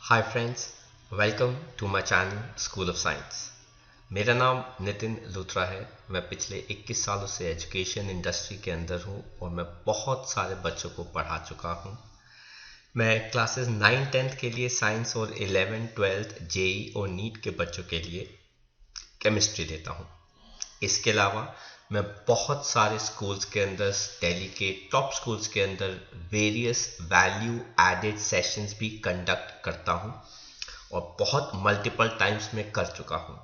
Hi friends, welcome to my channel school of science. मेरा नाम नितिन लूथरा है। मैं पिछले 21 सालों से एजुकेशन इंडस्ट्री के अंदर हूं और मैं बहुत सारे बच्चों को पढ़ा चुका हूं। मैं क्लासेस 9 10th के लिए साइंस और 11 12th जेई और नीट के बच्चों के लिए केमिस्ट्री देता हूं। इसके अलावा मैं बहुत सारे स्कूल्स के अंदर, दिल्ली के टॉप स्कूल्स के अंदर वेरियस वैल्यू एडेड सेशंस भी कंडक्ट करता हूं और बहुत मल्टीपल टाइम्स में कर चुका हूं।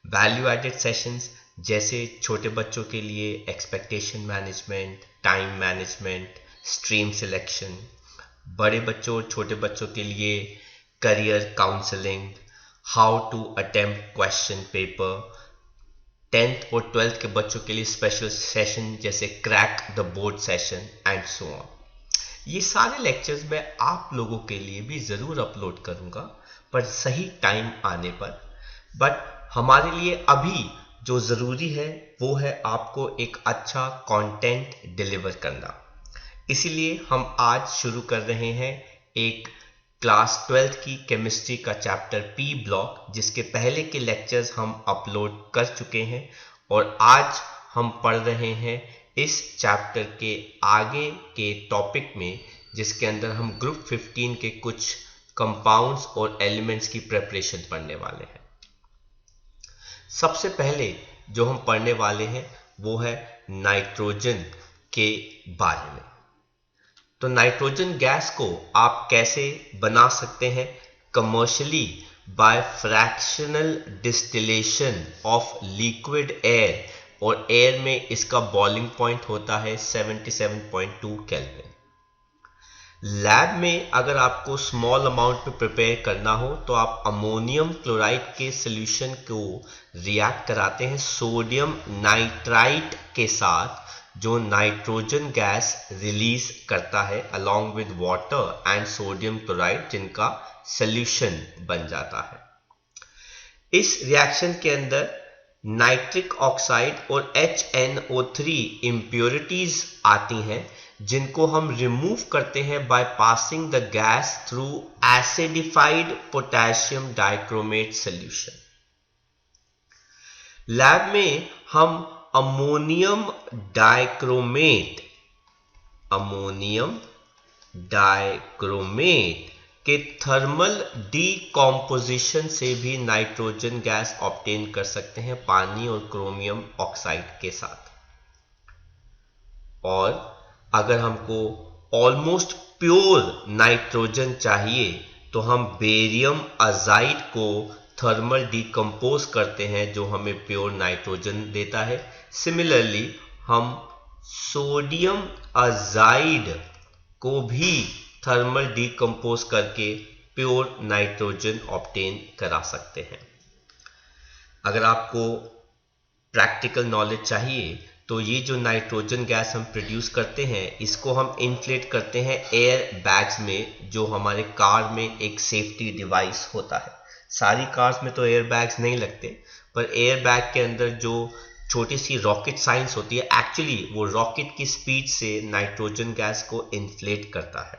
वैल्यू एडेड सेशंस जैसे छोटे बच्चों के लिए expectation management, time management, stream selection, बड़े बच्चों और छोटे बच्चों के लिए career counselling, how to attempt question paper, 10th और 12th के बच्चों के लिए स्पेशल सेशन जैसे crack the board session and so on. ये सारे लेक्चर्स मैं आप लोगों के लिए भी ज़रूर अपलोड करूंगा, पर सही टाइम आने पर। बट हमारे लिए अभी जो ज़रूरी है वो है आपको एक अच्छा कंटेंट डिलीवर करना। इसीलिए हम आज शुरू कर रहे हैं एक क्लास 12th की केमिस्ट्री का चैप्टर पी ब्लॉक, जिसके पहले के लेक्चर्स हम अपलोड कर चुके हैं और आज हम पढ़ रहे हैं इस चैप्टर के आगे के टॉपिक में, जिसके अंदर हम ग्रुप 15 के कुछ कंपाउंड्स और एलिमेंट्स की प्रिपरेशन पढ़ने वाले हैं। सबसे पहले जो हम पढ़ने वाले हैं वो है नाइट्रोजन के बारे में। तो नाइट्रोजन गैस को आप कैसे बना सकते हैं commercially? By fractional distillation of liquid air, और एयर में इसका बॉइलिंग पॉइंट होता है 77.2 केल्विन। लैब में अगर आपको स्मॉल अमाउंट में प्रिपेयर करना हो तो आप अमोनियम क्लोराइड के सॉल्यूशन को रिएक्ट कराते हैं सोडियम नाइट्राइट के साथ, जो नाइट्रोजन गैस रिलीज करता है along with water and sodium chloride, जिनका सॉल्यूशन बन जाता है। इस रिएक्शन के अंदर नाइट्रिक ऑक्साइड और HNO3 इम्प्योरिटीज आती हैं, जिनको हम रिमूव करते हैं by passing the gas through acidified potassium dichromate solution. Lab में हम अमोनियम डाइक्रोमेट के थर्मल डीकॉम्पोजिशन से भी नाइट्रोजन गैस ऑब्टेन कर सकते हैं पानी और क्रोमियम ऑक्साइड के साथ। और अगर हमको ऑलमोस्ट प्योर नाइट्रोजन चाहिए तो हम बेरियम अजाइड को थर्मल डीकम्पोज करते हैं, जो हमें प्योर नाइट्रोजन देता है। सिमिलरली हम सोडियम अजाइड को भी थर्मल डीकम्पोज करके प्योर नाइट्रोजन ऑब्टेन करा सकते हैं। अगर आपको प्रैक्टिकल नॉलेज चाहिए तो ये जो नाइट्रोजन गैस हम प्रोड्यूस करते हैं, इसको हम इन्फ्लेट करते हैं एयर बैग्स में, जो हमारे कार में एक सेफ्टी डिवाइस होता है। सारी कार्स में तो एयर बैग्स नहीं लगते, पर एयर बैग के अंदर जो छोटी सी रॉकेट साइंस होती है, एक्चुअली वो रॉकेट की स्पीड से नाइट्रोजन गैस को इन्फ्लेट करता है।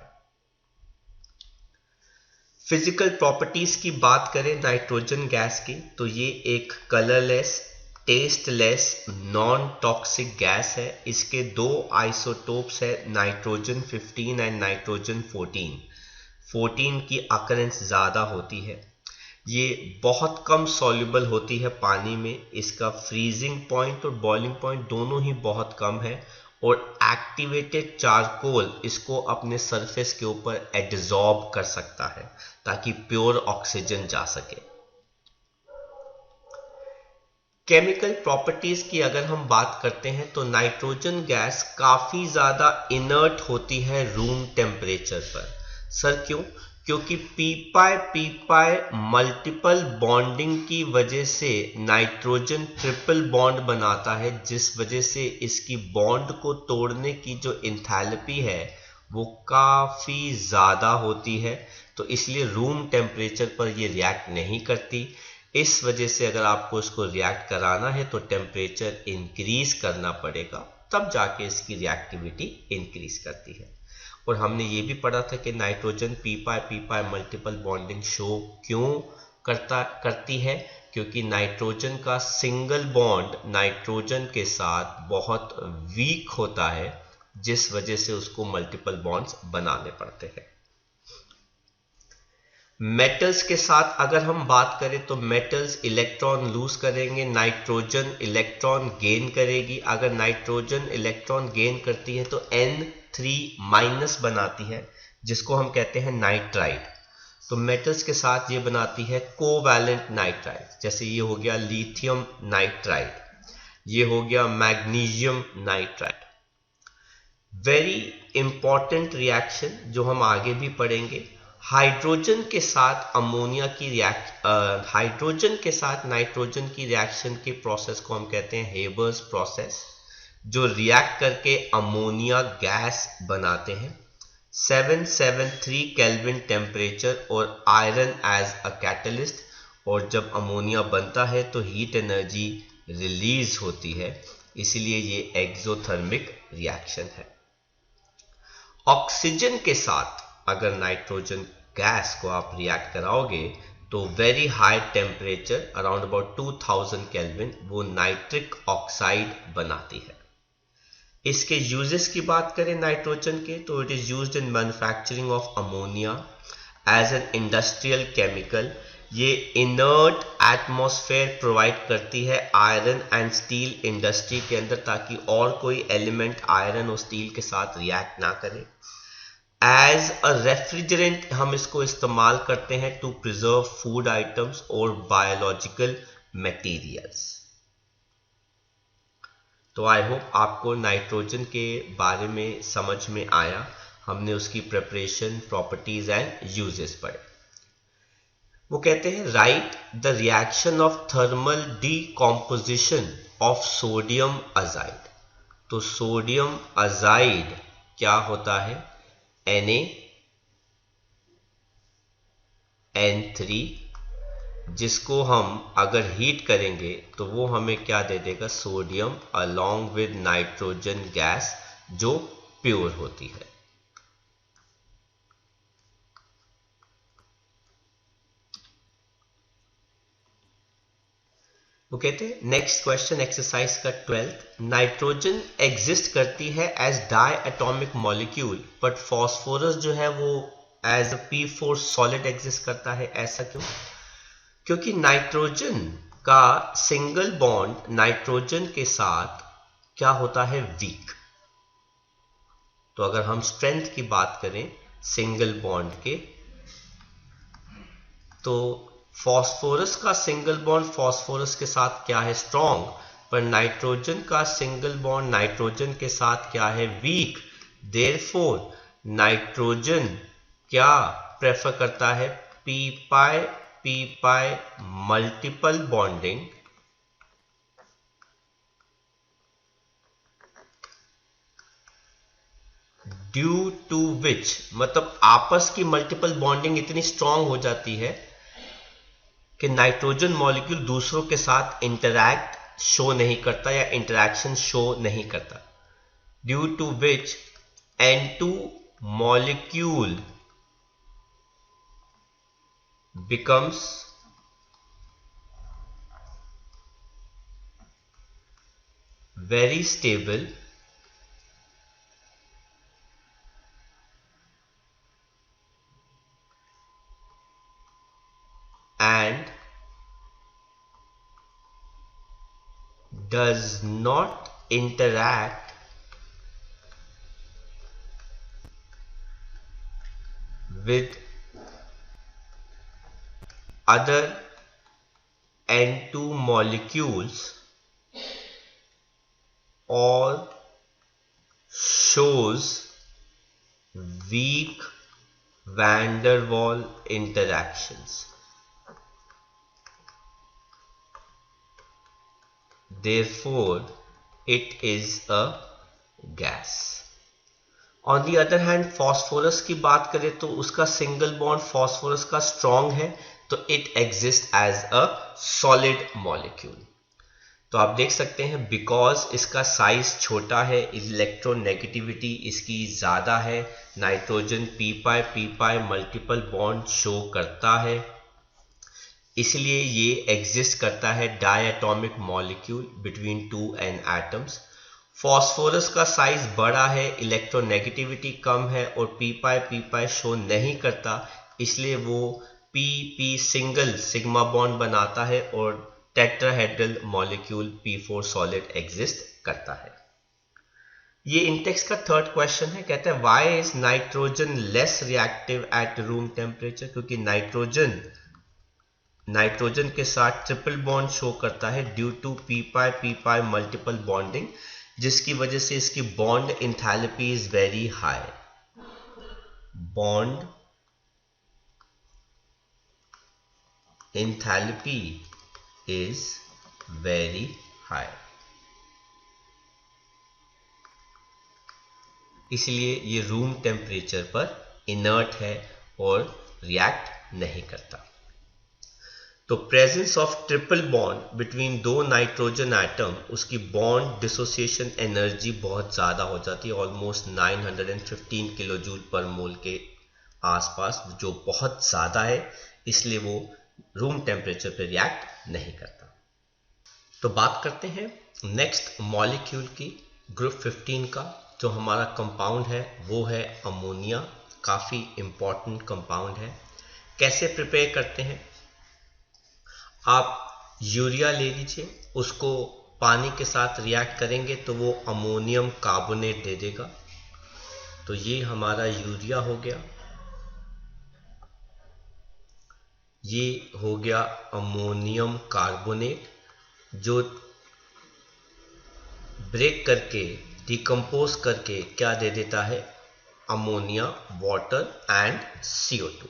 फिजिकल प्रॉपर्टीज की बात करें नाइट्रोजन गैस की, तो ये एक colourless, tasteless, non toxic gas है। इसके दो आइसोटोप्स है, नाइट्रोजन 15 एंड नाइट्रोजन 14। 14 की अकरेंस ज़्यादा होती है। ये बहुत कम सॉल्युबल होती है पानी में। इसका फ्रीजिंग पॉइंट और बॉइलिंग पॉइंट दोनों ही बहुत कम है, और एक्टिवेटेड चारकोल इसको अपने सरफेस के ऊपर एब्जॉर्ब कर सकता है ताकि प्योर ऑक्सीजन जा सके। केमिकल प्रॉपर्टीज की अगर हम बात करते हैं तो नाइट्रोजन गैस काफी ज्यादा इनर्ट होती है रूम टेम्परेचर पर। सर क्यों? क्योंकि पीपाई मल्टीपल बॉन्डिंग की वजह से नाइट्रोजन ट्रिपल बॉन्ड बनाता है, जिस वजह से इसकी बॉन्ड को तोड़ने की जो एंथैल्पी है वो काफी ज्यादा होती है। तो इसलिए रूम टेम्परेचर पर ये रिएक्ट नहीं करती। इस वजह से अगर आपको इसको रिएक्ट कराना है तो टेम्परेचर इंक्रीज करना पड़ेगा, तब जाके इसकी रिएक्टिविटी इंक्रीज करती है। और हमने ये भी पढ़ा था कि nitrogen P pi multiple bonding show क्यों करती है, क्योंकि नाइट्रोजन का सिंगल बॉन्ड नाइट्रोजन के साथ बहुत वीक होता है, जिस वजह से उसको मल्टीपल बॉन्ड्स बनाने पड़ते हैं। मेटल्स के साथ अगर हम बात करें तो मेटल्स इलेक्ट्रॉन लूज करेंगे, नाइट्रोजन इलेक्ट्रॉन गेन करेगी। अगर नाइट्रोजन इलेक्ट्रॉन गेन करती है तो N3- बनाती है, जिसको हम कहते हैं नाइट्राइड। तो मेटल्स के साथ ये बनाती है कोवैलेंट नाइट्राइड, जैसे ये हो गया लिथियम नाइट्राइड, ये हो गया magnesium nitride. Very important reaction जो हम आगे भी पढ़ेंगे, हाइड्रोजन के साथ अमोनिया की हाइड्रोजन के साथ नाइट्रोजन की रिएक्शन के प्रोसेस को हम कहते हैं हेबर्स प्रोसेस, जो रिएक्ट करके अमोनिया गैस बनाते हैं। 773 केल्विन टेम्परेचर और आयरन एज अ कैटलिस्ट, और जब अमोनिया बनता है तो हीट एनर्जी रिलीज होती है, इसलिए ये एक्सोथर्मिक रिएक्शन है। ऑक्सीजन के साथ अगर नाइट्रोजन गैस को आप रिएक्ट कराओगे तो very high temperature around about 2000 kelvin वो नाइट्रिक ऑक्साइड बनाती है। इसके यूजेस की बात करें नाइट्रोजन के, तो it is used in manufacturing of ammonia as an industrial chemical. ये इनर्ट एटमॉस्फेयर प्रोवाइड करती है आयरन एंड स्टील इंडस्ट्री के अंदर, ताकि और कोई एलिमेंट आयरन और स्टील के साथ रिएक्ट ना करे। एज अ रेफ्रिजरेंट हम इसको इस्तेमाल करते हैं टू प्रिजर्व फूड आइटम्स और बायोलॉजिकल मटेरियल्स। तो आई होप आपको नाइट्रोजन के बारे में समझ में आया। हमने उसकी प्रिपरेशन, प्रॉपर्टीज एंड यूजेस पढ़े। वो कहते हैं right the reaction of thermal decomposition of sodium azide. तो सोडियम अजाइड क्या होता है? Na N3, जिसको हम अगर हीट करेंगे तो वो हमें क्या दे देगा? Sodium along with nitrogen gas, जो प्योर होती है। वो कहते हैं नेक्स्ट क्वेश्चन एक्सरसाइज का 12th, नाइट्रोजन एग्जिस्ट करती है as diatomic molecule, but phosphorus जो है वो एज P4 सॉलिड एग्जिस्ट करता है। ऐसा क्यों? क्योंकि नाइट्रोजन का सिंगल बॉन्ड नाइट्रोजन के साथ क्या होता है? वीक। तो अगर हम स्ट्रेंथ की बात करें सिंगल बॉन्ड के, तो फॉस्फोरस का सिंगल बॉन्ड फॉस्फोरस के साथ क्या है? स्ट्रॉन्ग। पर नाइट्रोजन का सिंगल बॉन्ड नाइट्रोजन के साथ क्या है? वीक। देयरफॉर नाइट्रोजन क्या प्रेफर करता है? P pi multiple bonding due to which, मतलब आपस की मल्टीपल बॉन्डिंग इतनी स्ट्रांग हो जाती है कि नाइट्रोजन मॉलिक्यूल दूसरों के साथ इंटरैक्ट शो नहीं करता या इंटरैक्शन शो नहीं करता। Due to which N2 molecule becomes very stable and does not interact with other N2 molecules or shows weak van der Waal interactions. Therefore, it is a gas. On the other hand phosphorus की बात करें तो उसका single bond phosphorus का strong है, तो it exist as a solid molecule. तो आप देख सकते हैं बिकॉज इसका साइज छोटा है, इलेक्ट्रोनेगेटिविटी इसकी ज़्यादा है, nitrogen P pi multiple bond show करता है, इसलिए ये एग्जिस्ट करता है diatomic molecule between two N atoms. Phosphorus का साइज बड़ा है, इलेक्ट्रोनेगेटिविटी कम है और पी पाई शो नहीं करता, इसलिए वो पी सिंगल सिग्मा बॉन्ड बनाता है और tetrahedral molecule P4 solid exist करता है। ये इंटेक्स का थर्ड क्वेश्चन है, कहते हैं why is nitrogen less reactive at room temperature, क्योंकि नाइट्रोजन के साथ ट्रिपल बॉन्ड शो करता है due to P pi multiple bonding, जिसकी वजह से इसकी bond enthalpy is very high. Bond enthalpy is very high, इसलिए ये रूम टेम्परेचर पर इनर्ट है और रिएक्ट नहीं करता। तो presence of triple bond between दो नाइट्रोजन एटम, उसकी बॉन्ड डिसोसिएशन एनर्जी बहुत ज़्यादा हो जाती है, ऑलमोस्ट 915 किलो जूल पर मोल के आसपास, जो बहुत ज़्यादा है, इसलिए वो रूम टेम्परेचर पर रिएक्ट नहीं करता। तो बात करते हैं नेक्स्ट मॉलिक्यूल की, ग्रुप 15 का। जो हमारा कंपाउंड है वो है अमोनिया, काफ़ी इम्पॉर्टेंट कंपाउंड है। कैसे प्रिपेयर करते हैं, आप यूरिया ले लीजिए, उसको पानी के साथ रिएक्ट करेंगे तो वो अमोनियम कार्बोनेट दे देगा। तो ये हमारा यूरिया हो गया, ये हो गया अमोनियम कार्बोनेट, जो ब्रेक करके डिकम्पोज करके क्या दे देता है, ammonia, water and CO2।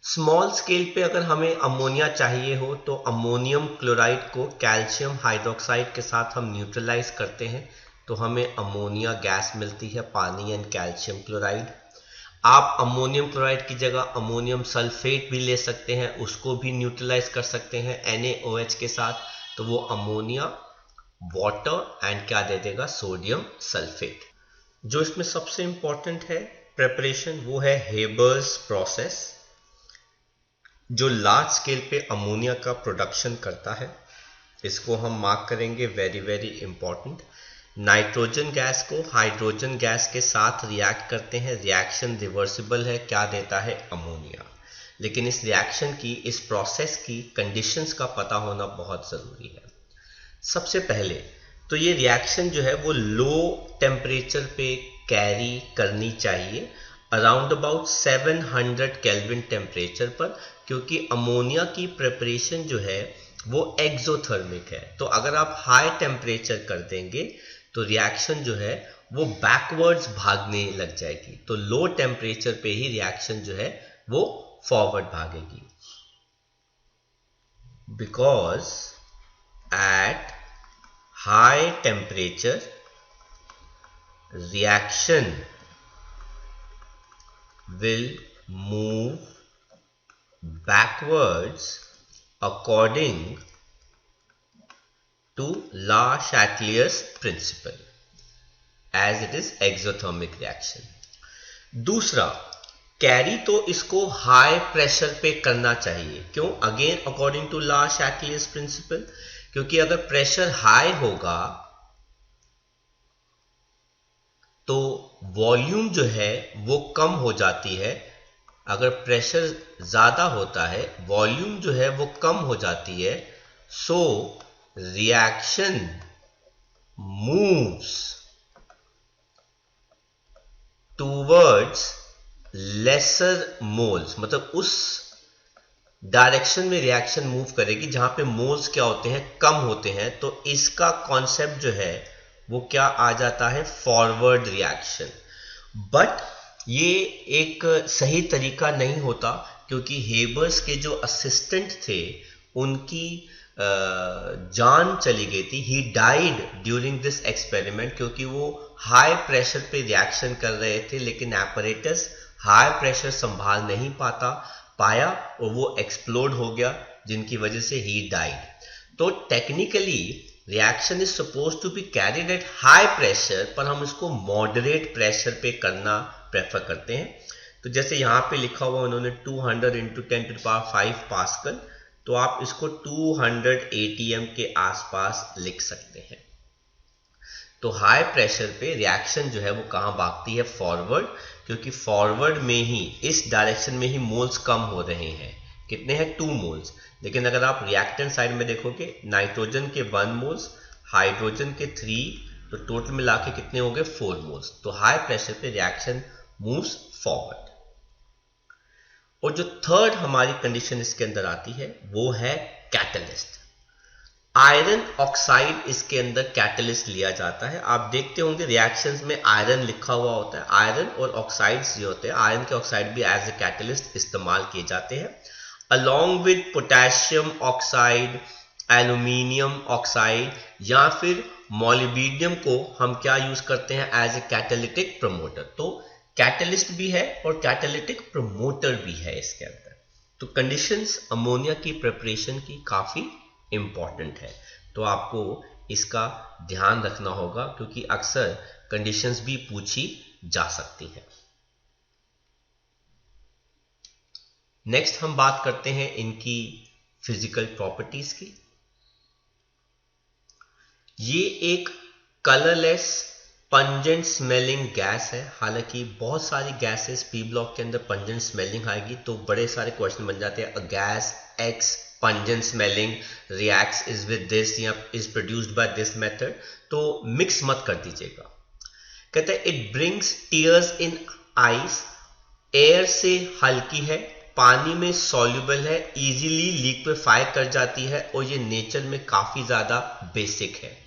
Small scale पे अगर हमें अमोनिया चाहिए हो तो अमोनियम क्लोराइड को कैल्शियम हाइड्रोक्साइड के साथ हम न्यूट्रलाइज करते हैं तो हमें अमोनिया गैस मिलती है, पानी एंड कैल्शियम क्लोराइड। आप अमोनियम क्लोराइड की जगह अमोनियम सल्फेट भी ले सकते हैं, उसको भी न्यूट्रलाइज कर सकते हैं NaOH के साथ, तो वो अमोनिया, वाटर एंड क्या दे देगा, सोडियम सल्फेट। जो इसमें सबसे इंपॉर्टेंट है प्रेपरेशन, वो है हेबर्स प्रोसेस, जो लार्ज स्केल पे अमोनिया का प्रोडक्शन करता है। इसको हम मार्क करेंगे, very very important. Nitrogen gas को हाइड्रोजन गैस के साथ रिएक्ट करते हैं, रिएक्शन रिवर्सिबल है, क्या देता है, अमोनिया। लेकिन इस रिएक्शन की, इस प्रोसेस की कंडीशंस का पता होना बहुत ज़रूरी है। सबसे पहले तो ये रिएक्शन जो है वो लो टेम्परेचर पे कैरी करनी चाहिए, अराउंड अबाउट 700 केल्विन टेम्परेचर पर, क्योंकि अमोनिया की प्रिपरेशन जो है वो एक्सोथर्मिक है। तो अगर आप हाई टेम्परेचर कर देंगे तो रिएक्शन जो है वो बैकवर्ड्स भागने लग जाएगी, तो लो टेम्परेचर पे ही रिएक्शन जो है वो फॉरवर्ड भागेगी। Because at high temperature reaction will move backwards according to La Chatelier's principle as it is exothermic reaction. दूसरा, कैरी तो इसको हाई प्रेशर पे करना चाहिए। क्यों? Again according to Le Chatelier's principle, क्योंकि अगर प्रेशर हाई होगा तो वॉल्यूम जो है वो कम हो जाती है। अगर प्रेशर ज़्यादा होता है, वॉल्यूम जो है वो कम हो जाती है, so reaction moves towards lesser moles, मतलब उस डायरेक्शन में रिएक्शन मूव करेगी जहां पे मोल्स क्या होते हैं, कम होते हैं। तो इसका कॉन्सेप्ट जो है वो क्या आ जाता है, फॉरवर्ड रिएक्शन। बट ये एक सही तरीका नहीं होता, क्योंकि हेबर्स के जो असिस्टेंट थे उनकी जान चली गई थी, he died during this experiment, क्योंकि वो हाई प्रेशर पे रिएक्शन कर रहे थे, लेकिन एपरेटस हाई प्रेशर संभाल नहीं पाया और वो एक्सप्लोड हो गया, जिनकी वजह से ही डाइड। तो technically reaction is suppose to be carried at high pressure, पर हम इसको मॉडरेट प्रेशर पे करना प्रेफर करते हैं। तो जैसे यहाँ पे लिखा हुआ उन्होंने 200 इंटू 10⁵ पास्कल, तो आप इसको 200 ATM के आसपास लिख सकते हैं। तो हाई प्रेशर पे रिएक्शन जो है वो कहाँ भागती है, फॉरवर्ड, क्योंकि फॉरवर्ड में ही इस डायरेक्शन में ही मोल्स कम हो रहे हैं। कितने हैं, 2 मोल्स। लेकिन अगर आप रिएक्टेंट साइड में देखोगे, नाइट्रोजन के 1 मोल्स, हाइड्रोजन के 3, तो टोटल मिला के कितने हो गए, 4 मोल्स। तो हाई प्रेशर पे रिएक्शन मूव्स फॉरवर्ड। और जो थर्ड हमारी कंडीशन इसके अंदर आती है वो है कैटलिस्ट। आयरन ऑक्साइड इसके अंदर कैटलिस्ट लिया जाता है। आप देखते होंगे रिएक्शंस में आयरन लिखा हुआ होता है। आयरन और ऑक्साइड्स जो होते हैं, आयरन के ऑक्साइड भी एज ए कैटलिस्ट इस्तेमाल किए जाते हैं, along with potassium oxide, aluminium oxide, या फिर मोलिब्डेनम को हम क्या यूज करते हैं, एज ए कैटालिटिक प्रमोटर। तो कैटलिस्ट भी है और कैटालिटिक प्रमोटर भी है इसके अंदर। तो कंडीशंस अमोनिया की प्रिपरेशन की काफी इंपॉर्टेंट है, तो आपको इसका ध्यान रखना होगा, क्योंकि अक्सर कंडीशंस भी पूछी जा सकती हैं। नेक्स्ट हम बात करते हैं इनकी फिजिकल प्रॉपर्टीज की। ये एक कलरलेस पंजेंट स्मेलिंग गैस है। हालांकि बहुत सारी गैसेस पी ब्लॉक के अंदर पंजेंट स्मेलिंग आएगी, तो बड़े सारे क्वेश्चन बन जाते हैं। A gas X pungent smelling reacts is with this या is produced by this method, तो मिक्स मत कर दीजिएगा। कहते हैं it brings tears in eyes, air से हल्की है, पानी में सॉल्युबल है, इजीली लिक्विफाई कर जाती है, और ये नेचर में काफी ज्यादा बेसिक है।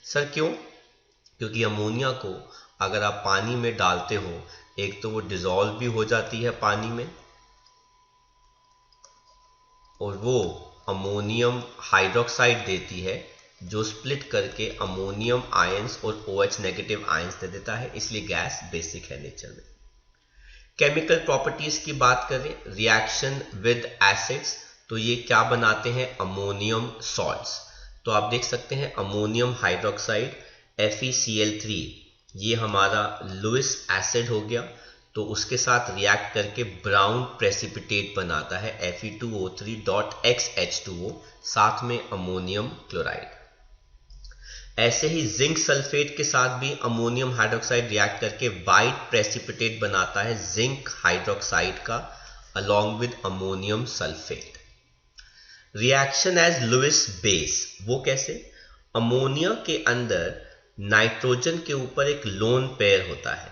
सर क्यों? क्योंकि अमोनिया को अगर आप पानी में डालते हो, एक तो वो डिसॉल्व भी हो जाती है पानी में, और वो अमोनियम हाइड्रोक्साइड देती है, जो स्प्लिट करके अमोनियम आयंस और OH नेगेटिव आयंस दे देता है, इसलिए गैस बेसिक है नेचर में। केमिकल प्रॉपर्टीज की बात करें, रिएक्शन विद एसिड्स, तो ये क्या बनाते हैं, अमोनियम सॉल्ट्स। तो आप देख सकते हैं अमोनियम हाइड्रोक्साइड FeCl3, ये हमारा लुइस एसिड हो गया, तो उसके साथ रिएक्ट करके ब्राउन प्रेसिपिटेट बनाता है Fe2O3.XH2O, साथ में अमोनियम क्लोराइड। ऐसे ही जिंक सल्फेट के साथ भी अमोनियम हाइड्रोक्साइड रिएक्ट करके वाइट प्रेसिपिटेट बनाता है जिंक हाइड्रोक्साइड का, along with ammonium sulphate. Reaction as Lewis base, वो कैसे? अमोनिया के अंदर नाइट्रोजन के ऊपर एक लोन पेयर होता है,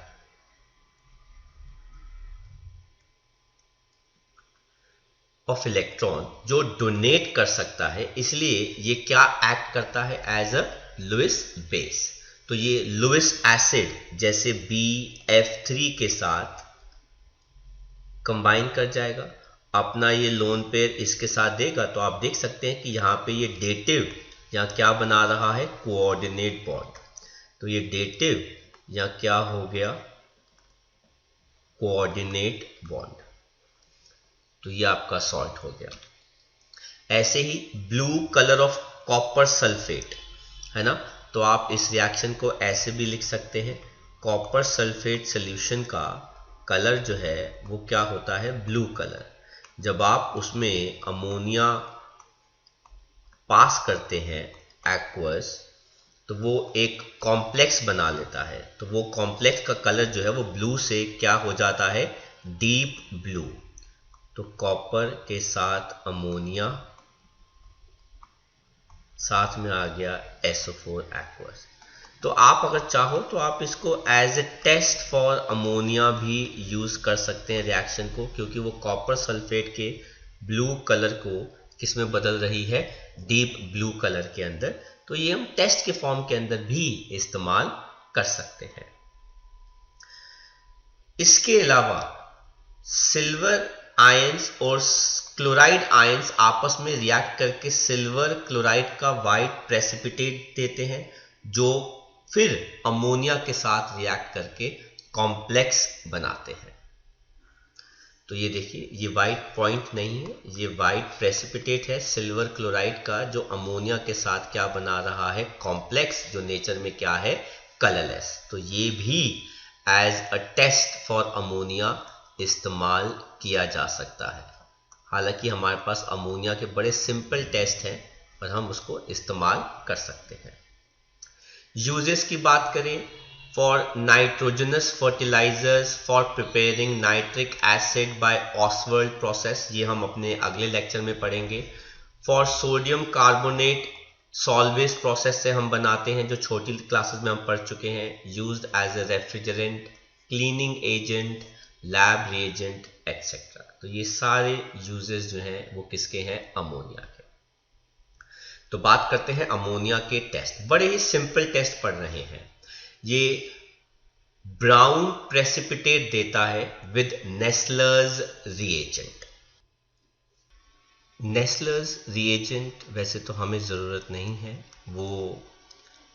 ऑफ इलेक्ट्रॉन, जो डोनेट कर सकता है, इसलिए ये क्या एक्ट करता है, एज अ लुइस बेस। तो ये लुइस एसिड जैसे BF3 के साथ कंबाइन कर जाएगा, अपना ये लोन पेयर इसके साथ देगा, तो आप देख सकते हैं कि यहां पे ये डेटिव या क्या बना रहा है, कोऑर्डिनेट बॉन्ड। तो ये डेटिव या क्या हो गया, कोऑर्डिनेट बॉन्ड, तो ये आपका सॉल्ट हो गया। ऐसे ही blue colour of copper sulphate है ना, तो आप इस रिएक्शन को ऐसे भी लिख सकते हैं, कॉपर सल्फेट सॉल्यूशन का कलर जो है वो क्या होता है, ब्लू कलर। जब आप उसमें अमोनिया पास करते हैं एक्वस, तो वो एक कॉम्प्लेक्स बना लेता है, तो वो कॉम्प्लेक्स का कलर जो है वो ब्लू से क्या हो जाता है, डीप ब्लू। तो कॉपर के साथ अमोनिया, साथ में आ गया SO4 एक्वस। तो आप अगर चाहो तो आप इसको as a test for ammonia भी यूज कर सकते हैं रिएक्शन को, क्योंकि वो कॉपर सल्फेट के ब्लू कलर को किसमें बदल रही है, डीप ब्लू कलर के अंदर। तो ये हम टेस्ट के फॉर्म के अंदर भी इस्तेमाल कर सकते हैं। इसके अलावा सिल्वर आयंस और क्लोराइड आयंस आपस में रिएक्ट करके सिल्वर क्लोराइड का वाइट प्रेसिपिटेट देते हैं, जो फिर अमोनिया के साथ रिएक्ट करके कॉम्प्लेक्स बनाते हैं। तो ये देखिए, ये वाइट पॉइंट नहीं है, ये वाइट प्रेसिपिटेट है सिल्वर क्लोराइड का, जो अमोनिया के साथ क्या बना रहा है, कॉम्प्लेक्स, जो नेचर में क्या है, कलरलेस। तो ये भी as a test for ammonia इस्तेमाल किया जा सकता है। हालांकि हमारे पास अमोनिया के बड़े सिंपल टेस्ट हैं, पर हम उसको इस्तेमाल कर सकते हैं। यूजेस की बात करें, for nitrogenous fertilisers for preparing nitric acid by Ostwald process, ये हम अपने अगले लेक्चर में पढ़ेंगे। For sodium carbonate Solvay process से हम बनाते हैं, जो छोटी क्लासेस में हम पढ़ चुके हैं। Used as a refrigerant, cleaning agent, lab reagent etcetera. तो ये सारे यूजेस जो हैं वो किसके हैं, अमोनिया के। तो बात करते हैं अमोनिया के टेस्ट। बड़े ही सिंपल टेस्ट पढ़ रहे हैं। ये ब्राउन प्रेसिपिटेट देता है with Nessler's reagent. Nessler's reagent वैसे तो हमें ज़रूरत नहीं है, वो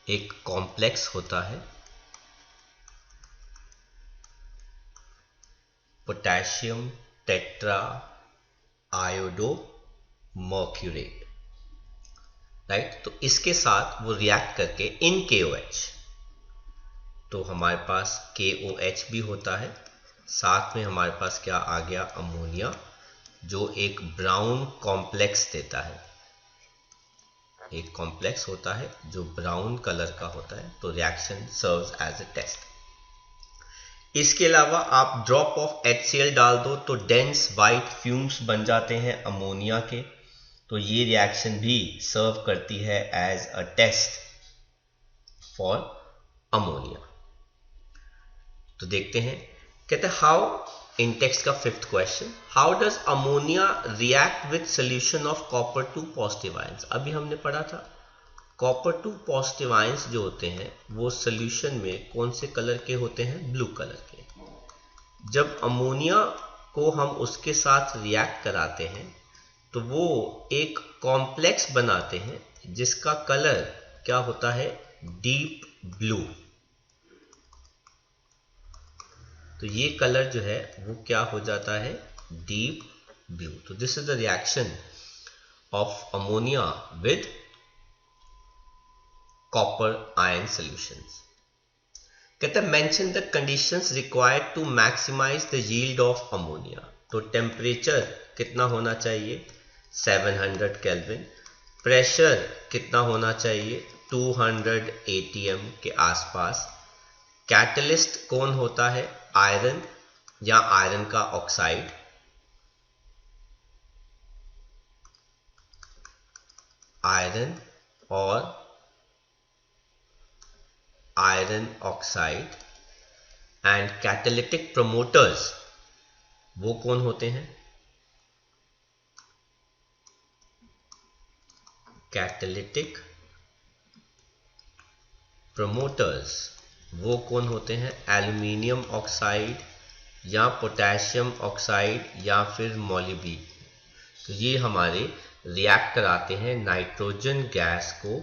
एक कॉम्प्लेक्स होता है पोटेशियम टेट्रा आयोडो मर्क्यूरेट, राइट। तो इसके साथ वो रिएक्ट करके इन KOH, तो हमारे पास KOH भी होता है, साथ में हमारे पास क्या आ गया, अमोनिया, जो एक ब्राउन कॉम्प्लेक्स देता है। एक कॉम्प्लेक्स होता है जो ब्राउन कलर का होता है। तो reaction serves as a test. इसके अलावा आप ड्रॉप ऑफ HCl डाल दो तो डेंस वाइट फ्यूम्स बन जाते हैं अमोनिया के। तो ये रिएक्शन भी सर्व करती है as a test for ammonia. तो देखते हैं, कहते हैं हाउ, इन टेक्स्ट का 5th question, how does ammonia react with solution of copper 2 positive ions. अभी हमने पढ़ा था कॉपर 2 पॉजिटिव आयंस जो होते हैं वो सोल्यूशन में कौन से कलर के होते हैं, ब्लू कलर के। जब अमोनिया को हम उसके साथ रिएक्ट कराते हैं तो वो एक कॉम्प्लेक्स बनाते हैं जिसका कलर क्या होता है, डीप ब्लू। तो ये कलर जो है वो क्या हो जाता है, डीप ब्लू। तो this is the reaction of ammonia with copper ion solutions. कहते हैं mention the conditions required to maximise the yield of ammonia. तो टेम्परेचर कितना होना चाहिए, 700 केल्विन। प्रेशर कितना होना चाहिए, 200 ATM के आसपास। कैटलिस्ट कौन होता है, आयरन या आयरन का ऑक्साइड। आयरन और iron oxide. And catalytic promoters वो कौन होते हैं, कैटालिटिक प्रमोटर्स वो कौन होते हैं, एल्यूमिनियम ऑक्साइड या पोटेशियम ऑक्साइड या फिर मोलिब्डेनम। तो ये हमारे रिएक्ट कराते हैं नाइट्रोजन गैस को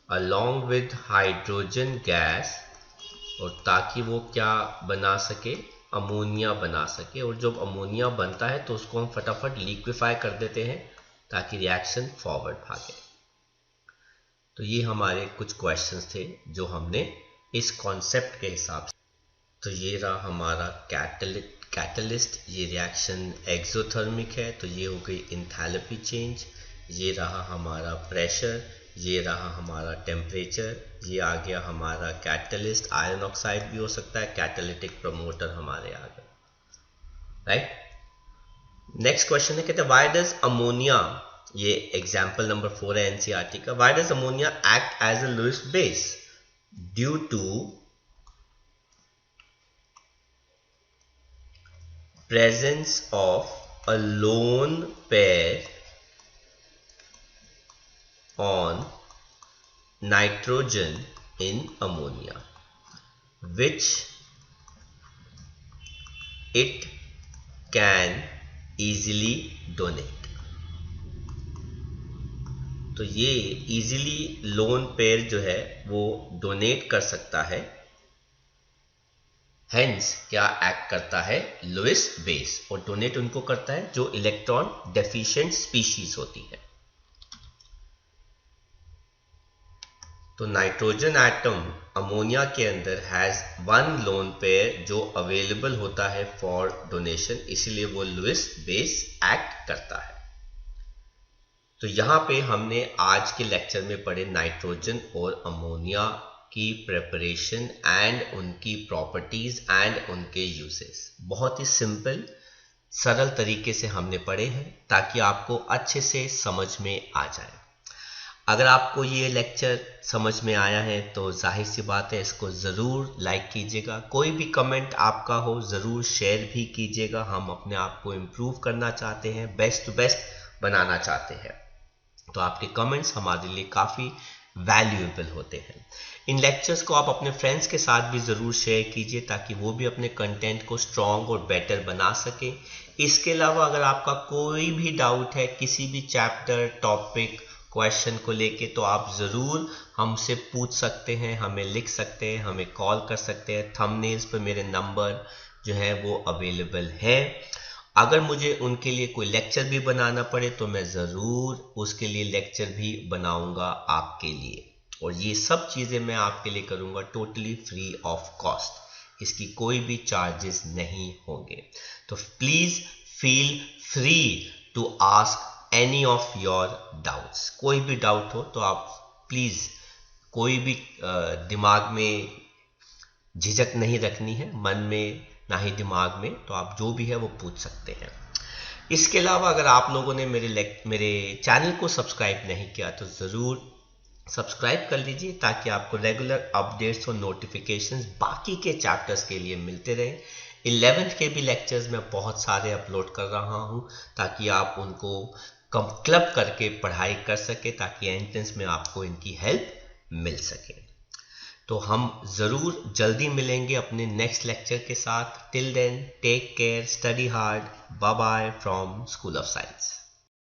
अलोंग विद हाइड्रोजन गैस, और ताकि वो क्या बना सके, अमोनिया बना सके। और जब अमोनिया बनता है तो उसको हम फटाफट लिक्विफाई कर देते हैं ताकि रिएक्शन फॉरवर्ड भागे। तो ये हमारे कुछ क्वेश्चंस थे जो हमने इस कॉन्सेप्ट के हिसाब से। तो ये रहा हमारा कैटलिस्ट, ये रिएक्शन एक्सोथर्मिक है, तो ये हो गई इंथैल्पी चेंज। ये रहा हमारा प्रेशर, ये रहा हमारा टेम्परेचर, ये आ गया हमारा कैटलिस्ट। आयरन ऑक्साइड भी हो सकता है, कैटालिटिक प्रमोटर हमारे आ गए, राइट। नेक्स्ट क्वेश्चन है, कहते हैं व्हाई डज अमोनिया, ये एग्जाम्पल नंबर 4 है NCERT का, why does ammonia act as a Lewis base due to presence of a lone pair on nitrogen in ammonia, which it can easily donate। तो ये easily lone pair जो है वो donate कर सकता है हेंस क्या एक्ट करता है? Lewis base. और डोनेट उनको करता है जो इलेक्ट्रॉन डेफिशिएंट स्पीशीज होती है। तो नाइट्रोजन एटम अमोनिया के अंदर हैज वन लोन पेयर जो अवेलेबल होता है फॉर डोनेशन, इसलिए वो लुईस बेस एक्ट करता है। तो यहाँ पे हमने आज के लेक्चर में पढ़े नाइट्रोजन और अमोनिया की प्रेपरेशन एंड उनकी प्रॉपर्टीज एंड उनके यूजेस। बहुत ही सिंपल सरल तरीके से हमने पढ़े हैं ताकि आपको अच्छे से समझ में आ जाए। अगर आपको ये लेक्चर समझ में आया है तो जाहिर सी बात है इसको ज़रूर लाइक कीजिएगा। कोई भी कमेंट आपका हो ज़रूर शेयर भी कीजिएगा। हम अपने आप को इम्प्रूव करना चाहते हैं, बेस्ट टू बेस्ट बनाना चाहते हैं, तो आपके कमेंट्स हमारे लिए काफ़ी वैल्यूएबल होते हैं। इन लेक्चर्स को आप अपने फ्रेंड्स के साथ भी ज़रूर शेयर कीजिए ताकि वो भी अपने कंटेंट को स्ट्रॉन्ग और बेटर बना सके। इसके अलावा अगर आपका कोई भी डाउट है किसी भी चैप्टर, टॉपिक, क्वेश्चन को लेके, तो आप ज़रूर हमसे पूछ सकते हैं, हमें लिख सकते हैं, हमें कॉल कर सकते हैं। थंबनेल्स पर मेरे नंबर जो है वो अवेलेबल है। अगर मुझे उनके लिए कोई लेक्चर भी बनाना पड़े तो मैं ज़रूर उसके लिए लेक्चर भी बनाऊंगा आपके लिए, और ये सब चीज़ें मैं आपके लिए करूंगा टोटली फ्री ऑफ कॉस्ट। इसकी कोई भी चार्जेस नहीं होंगे। तो please feel free to ask any of your doubts. कोई भी डाउट हो तो आप प्लीज़, कोई भी दिमाग में झिझक नहीं रखनी है, मन में ना ही दिमाग में, तो आप जो भी है वो पूछ सकते हैं। इसके अलावा अगर आप लोगों ने मेरे चैनल को सब्सक्राइब नहीं किया तो ज़रूर सब्सक्राइब कर लीजिए ताकि आपको रेगुलर अपडेट्स और नोटिफिकेशंस बाकी के चैप्टर्स के लिए मिलते रहें। 11th के भी लेक्चर्स मैं बहुत सारे अपलोड कर रहा हूँ ताकि आप उनको क्लब करके पढ़ाई कर सके, ताकि एंट्रेंस में आपको इनकी हेल्प मिल सके। तो हम ज़रूर जल्दी मिलेंगे अपने नेक्स्ट लेक्चर के साथ। Till then take care, study hard, bye bye from school of science.